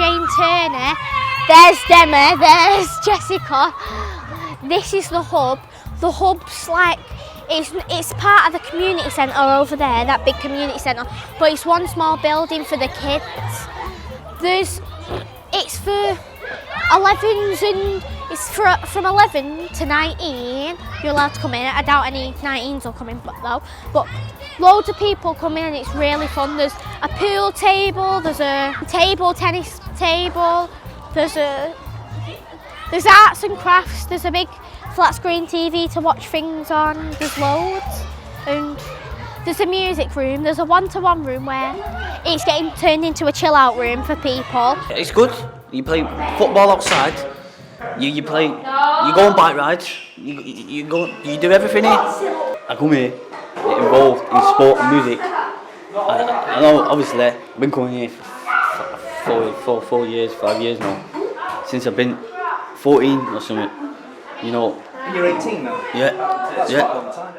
Jane Turner, there's Gemma, there's Jessica. This is the hub. The hub's like, it's part of the community centre over there, that big community centre, but it's one small building for the kids. It's for 11s and it's from 11 to 19. You're allowed to come in. I doubt any 19s will come in though. But loads of people come in and it's really fun. There's a pool table, there's a table tennis table, there's arts and crafts, there's a big flat screen TV to watch things on, there's loads. And there's a music room, there's a one-to-one room where it's getting turned into a chill-out room for people. It's good. You play football outside. You go on bike rides. You do everything here. I come here, get involved in sport and music. I know, obviously, I've been coming here for 4 years, 5 years now. Since I've been 14 or something. You know. And you're 18 now? Yeah. That's yeah. quite a long time.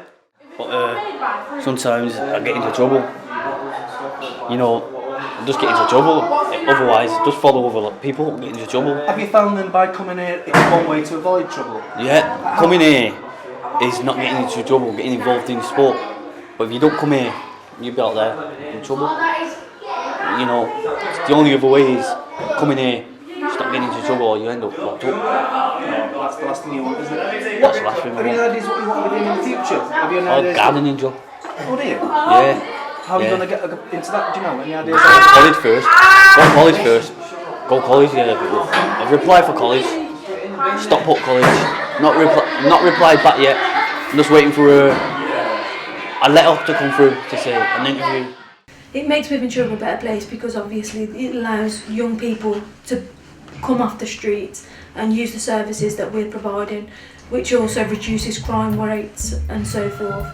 But sometimes I get into trouble. You know, I just get into trouble. Otherwise, just follow other people, get into trouble. Have you found then by coming here, it's one way to avoid trouble? Yeah, coming here is not getting into trouble, getting involved in sport. But if you don't come here, you'll be out there in trouble. You know, the only other way is coming here, stop getting into trouble or you end up locked up. That's the last thing you want, isn't it? That's the last thing Have you any ideas what you want to be doing in the future? Have you any ideas? Gardening job. Oh, do you? Yeah. How are you going to get into that? Do you know any ideas? College first. Go college first. Go college, yeah. I've applied for college. Stockport College. Not replied back yet. I'm just waiting for a letter to come through to say an interview. It makes Wythenshawe a better place because obviously it allows young people to come off the streets and use the services that we're providing, which also reduces crime rates and so forth.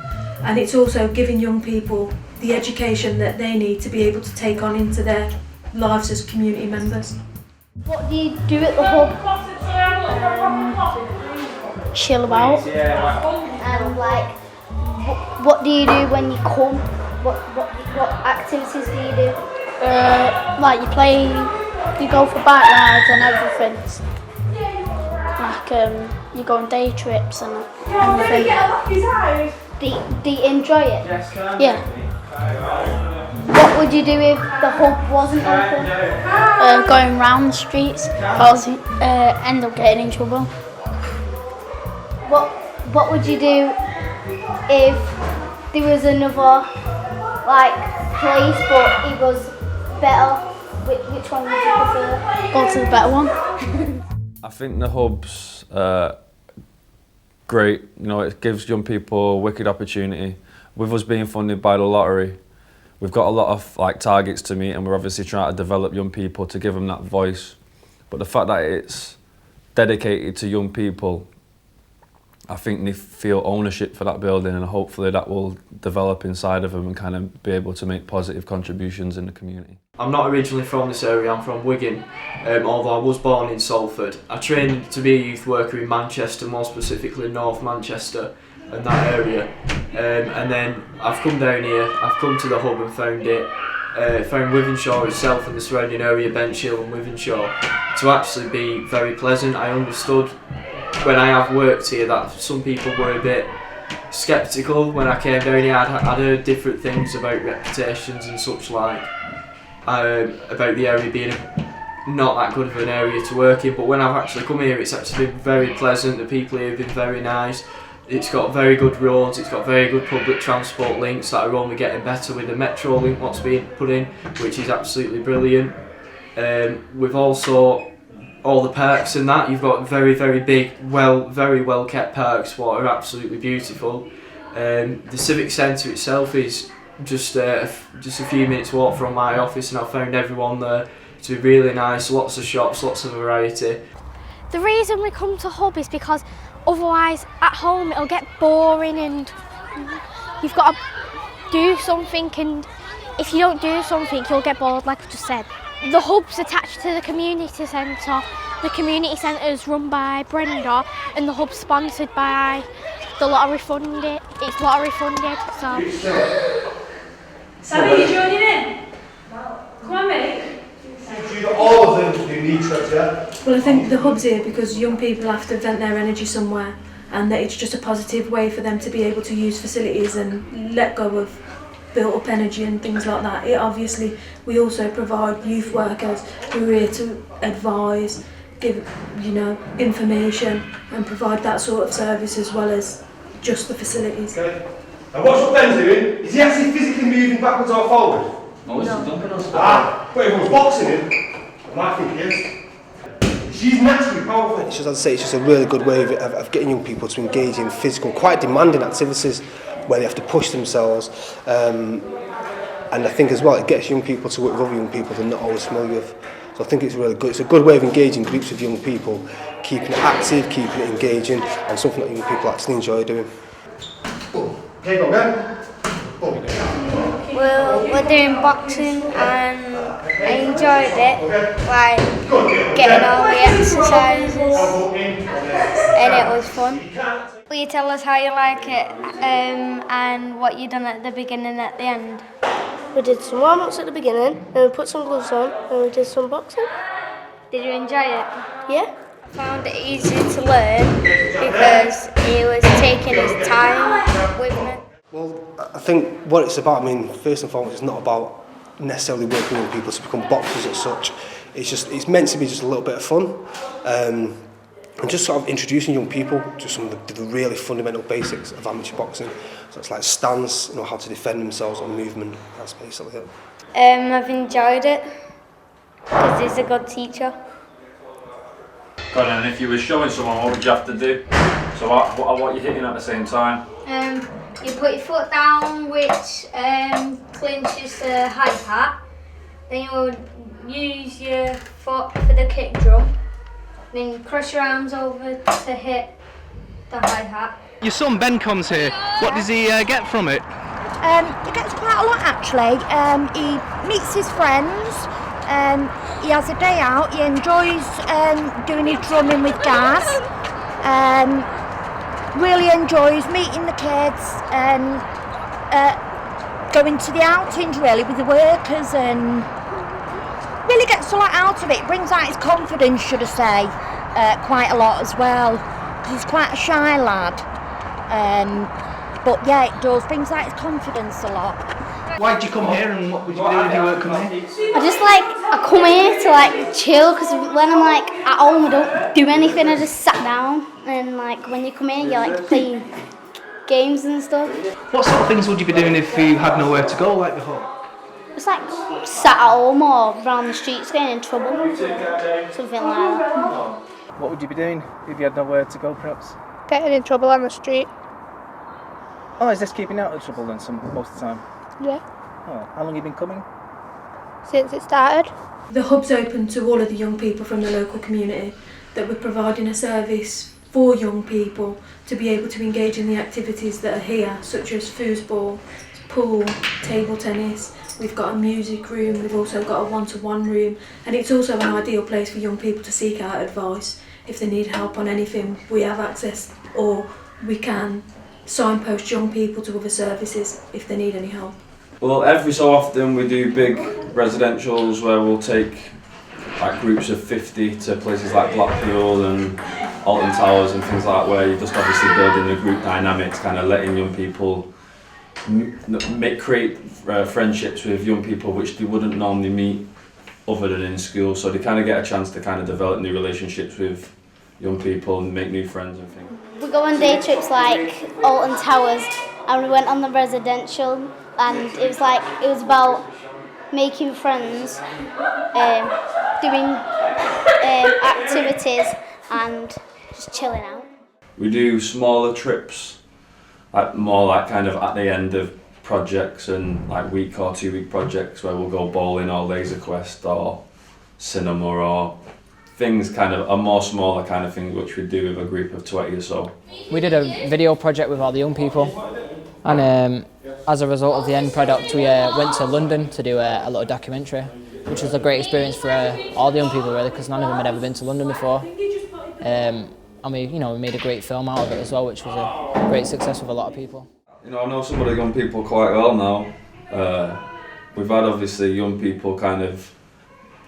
And it's also giving young people the education that they need to be able to take on into their lives as community members. What do you do at the hub? Chill about. And like, what do you do when you come? What activities do you do? Like you go for bike rides and everything. Like you go on day trips and everything. Do you enjoy it? Yeah. What would you do if the hub wasn't open? Going round the streets, cause end up getting in trouble. What would you do if there was another like place but it was better? Which one would you prefer? Go to the better one. I think the hub's great. You know, it gives young people a wicked opportunity. With us being funded by the lottery, we've got a lot of like targets to meet, and we're obviously trying to develop young people to give them that voice. But the fact that it's dedicated to young people, I think they feel ownership for that building, and hopefully that will develop inside of them and kind of be able to make positive contributions in the community. I'm not originally from this area, I'm from Wigan, although I was born in Salford. I trained to be a youth worker in Manchester, more specifically North Manchester and that area. And then I've come down here, I've come to the hub and found Wythenshawe itself and the surrounding area, Bench Hill and Wythenshawe, to actually be very pleasant. I understood when I have worked here that some people were a bit sceptical when I came down here. I'd heard different things about reputations and such like, about the area being not that good of an area to work in, but when I've actually come here it's actually been very pleasant. The people here have been very nice. It's got very good roads, it's got very good public transport links that are only getting better with the metro link what's being put in, which is absolutely brilliant. We've also all the parks and that, you've got very big, very well kept parks what are absolutely beautiful. The Civic Centre itself is just a few minutes walk from my office, and I've found everyone there to be really nice, lots of shops, lots of variety. The reason we come to Hub is because otherwise at home it'll get boring and you've got to do something, and if you don't do something you'll get bored, like I just said. The Hub's attached to the community centre. The community centre is run by Brenda and the Hub's sponsored by the lottery funded. It's lottery funded, so. Sammy, you joining in? Come on, mate. All of them. Well, I think the hub's here because young people have to vent their energy somewhere, and that it's just a positive way for them to be able to use facilities and let go of built up energy and things like that. Obviously, we also provide youth workers who are here to advise, give information, and provide that sort of service as well as just the facilities. Okay. And what's what Ben's doing? Is he actually physically moving backwards or forward? No, he's dumping us. But if I was boxing him, I might think he is. She's naturally powerful. It's just, as I say, it's just a really good way of getting young people to engage in physical, quite demanding activities where they have to push themselves. And I think as well, it gets young people to work with other young people they're not always familiar with. So I think it's really good. It's a good way of engaging groups of young people, keeping it active, keeping it engaging, and something that young people actually enjoy doing. Okay, go again. Well, we're doing boxing and I enjoyed it, like getting all the exercises, and it was fun. Will you tell us how you like it and what you done at the beginning and at the end? We did some warm-ups at the beginning, and we put some gloves on, and we did some boxing. Did you enjoy it? Yeah. I found it easy to learn because he was taking his time with me. Well, I think what it's about, first and foremost, it's not about necessarily working with people to become boxers as such. It's meant to be just a little bit of fun. And just sort of introducing young people to some of the really fundamental basics of amateur boxing. So it's like stance, how to defend themselves on movement. That's basically it. I've enjoyed it because he's a good teacher. Good, and if you were showing someone, what would you have to do? So what are you hitting at the same time? You put your foot down, which clinches the hi-hat. Then you would use your foot for the kick drum. Then you cross your arms over to hit the hi-hat. Your son Ben comes here. What does he get from it? He gets quite a lot actually. He meets his friends. He has a day out. He enjoys doing his drumming with Gaz. Really enjoys meeting the kids and going to the outings really with the workers, and really gets a lot out of it. Brings out his confidence, should I say, quite a lot as well, because he's quite a shy lad. But yeah, it does. Brings out his confidence a lot. Why did you come here, and what would you do if you weren't coming here? I come here to chill, because when I'm at home I don't do anything, I just sat down, and when you come here you play games and stuff. What sort of things would you be doing if you had nowhere to go like the hub? It's sat at home or around the streets getting in trouble, something like that. What would you be doing if you had nowhere to go, perhaps? Getting in trouble on the street. Oh, is this keeping you out of trouble then most of the time? Yeah. Oh, how long have you been coming? Since it started. The hub's open to all of the young people from the local community, that we're providing a service for young people to be able to engage in the activities that are here, such as foosball, pool, table tennis. We've got a music room, we've also got a one-to-one room, and it's also an ideal place for young people to seek out advice. If they need help on anything, we have access, or we can signpost young people to other services if they need any help. Well, every so often we do big residentials where we'll take groups of 50 to places like Blackpool and Alton Towers and things like that, where you're just obviously building the group dynamics, kind of letting young people create friendships with young people which they wouldn't normally meet other than in school, so they kind of get a chance to kind of develop new relationships with young people and make new friends and things. We go on day trips like Alton Towers, and we went on the residential, and it was about making friends, doing activities and just chilling out. We do smaller trips, more kind of at the end of projects, and week or 2 week projects where we'll go bowling or laser quest or cinema, or things kind of a more smaller kind of thing which we do with a group of 20 or so. We did a video project with all the young people, and as a result of the end product we went to London to do a little documentary, which was a great experience for all the young people really, because none of them had ever been to London before. And we made a great film out of it as well, which was a great success with a lot of people. I know some of the young people quite well now. We've had obviously young people kind of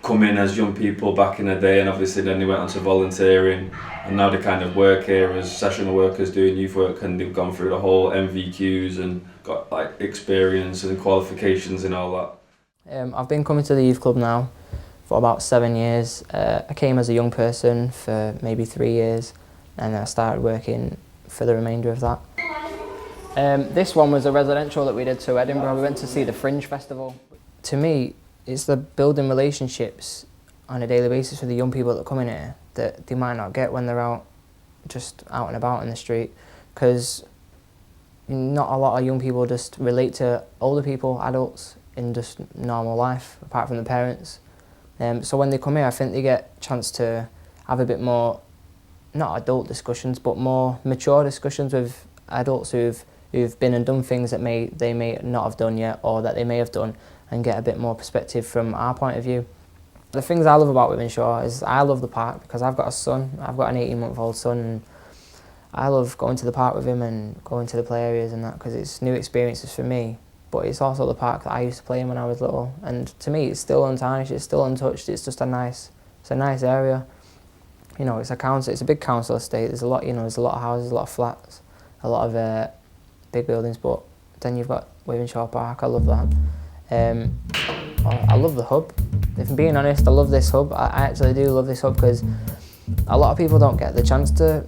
come in as young people back in the day, and obviously then they went on to volunteering, and now they kind of work here as sessional workers doing youth work, and they've gone through the whole MVQs and got like experience and qualifications and all that. I've been coming to the youth club now for about 7 years. I came as a young person for maybe 3 years, and then I started working for the remainder of that. This one was a residential that we did to Edinburgh. We went to see the Fringe Festival. To me, it's the building relationships on a daily basis with the young people that come in here that they might not get when they're out and about in the street, because not a lot of young people just relate to older people, adults, in just normal life, apart from the parents. So when they come here, I think they get a chance to have a bit more, not adult discussions, but more mature discussions with adults who've been and done things that they may not have done yet, or that they may have done, and get a bit more perspective from our point of view. The things I love about Wythenshawe is I love the park because I've got a son. I've got an 18-month-old son, and I love going to the park with him and going to the play areas and that, because it's new experiences for me. But it's also the park that I used to play in when I was little, and to me it's still untarnished, it's still untouched. It's just a nice area. You know, it's a big council estate. There's a lot, there's a lot of houses, a lot of flats, a lot of big buildings. But then you've got Wythenshawe Park. I love that. I love the hub. If I'm being honest, I love this hub. I actually do love this hub because a lot of people don't get the chance to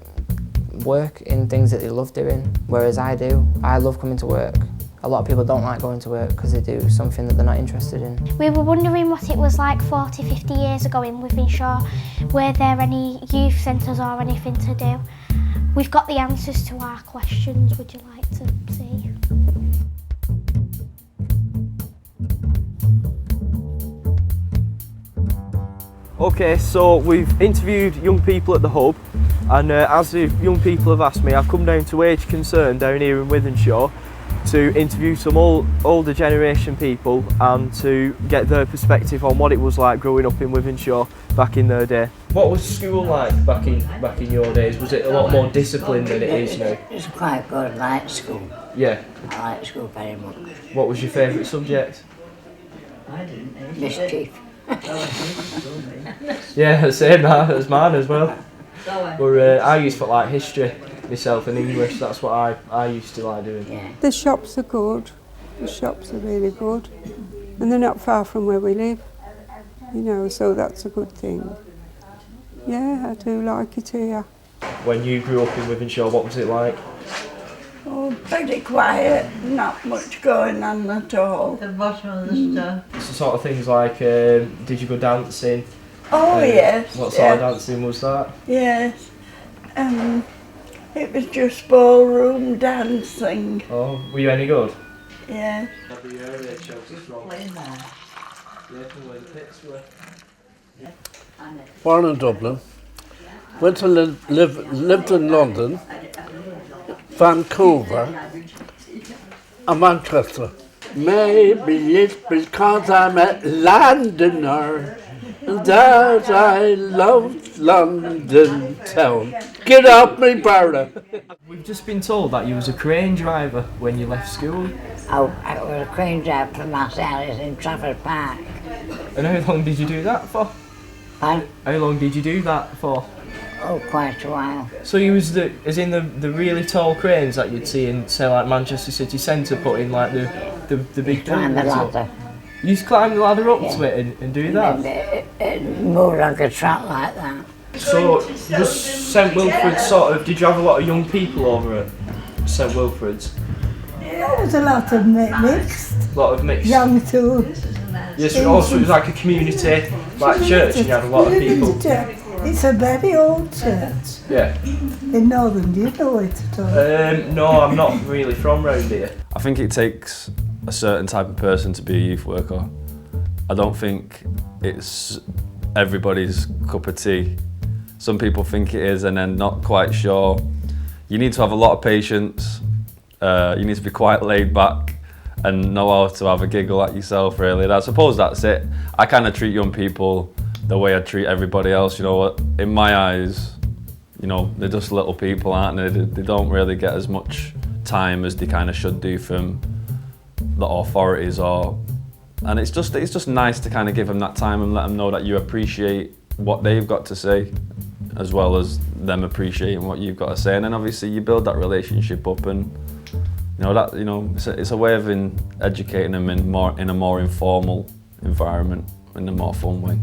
work in things that they love doing, whereas I do. I love coming to work. A lot of people don't like going to work because they do something that they're not interested in. We were wondering what it was like 40, 50 years ago in Wythenshawe. Were there any youth centres or anything to do? We've got the answers to our questions. Would you like to see? Okay, so we've interviewed young people at the hub, and as the young people have asked me, I've come down to Age Concern down here in Wythenshawe to interview some older generation people and to get their perspective on what it was like growing up in Wythenshawe back in their day. What was school like back in your days? Was it a lot more disciplined than it is now? It's quite good. I like school. Yeah. I like school very much. What was your favourite subject? Mischief. Yeah, same as mine as well. I used to like history myself and English. That's what I used to like doing. Yeah. The shops are good. The shops are really good, and they're not far from where we live. So that's a good thing. Yeah, I do like it here. When you grew up in Wythenshawe, what was it like? Oh, pretty quiet, not much going on at all. The bottom of the stuff. So sort of things like, did you go dancing? Oh yes. What sort of dancing was that? Yes. It was just ballroom dancing. Oh, were you any good? Yeah. Born in Dublin, went to lived in London, Vancouver, and Manchester. Maybe it's because I'm a Londoner that I love London town. Get up, me brother. We've just been told that you was a crane driver when you left school. Oh, I was a crane driver for Marcellus in Trafford Park. And how long did you do that for? Huh? How long did you do that for? Oh, quite a while. So you was the really tall cranes that you'd see in, say, like Manchester City Centre, putting like the big. Climb the ladder. You used to climb the ladder up to it and do that? More like a track like that. So, was St Wilfrid's sort of, did you have a lot of young people over at St Wilfrid's? There was a lot of mixed. A lot of mixed? Young too. Yes, also it was like a community, like church, and you had a lot of people. It's a very old church. Yeah. In Northern, do you know it at all? No, I'm not really from round here. I think it takes a certain type of person to be a youth worker. I don't think it's everybody's cup of tea. Some people think it is and then not quite sure. You need to have a lot of patience. You need to be quite laid back and know how to have a giggle at yourself, really. And I suppose that's it. I kind of treat young people the way I treat everybody else. In my eyes, they're just little people, aren't they? They don't really get as much time as they kind of should do from the authorities or And it's just nice to kind of give them that time and let them know that you appreciate what they've got to say, as well as them appreciating what you've got to say. And then obviously you build that relationship up, and it's a way of educating them in a more informal environment, in a more fun way.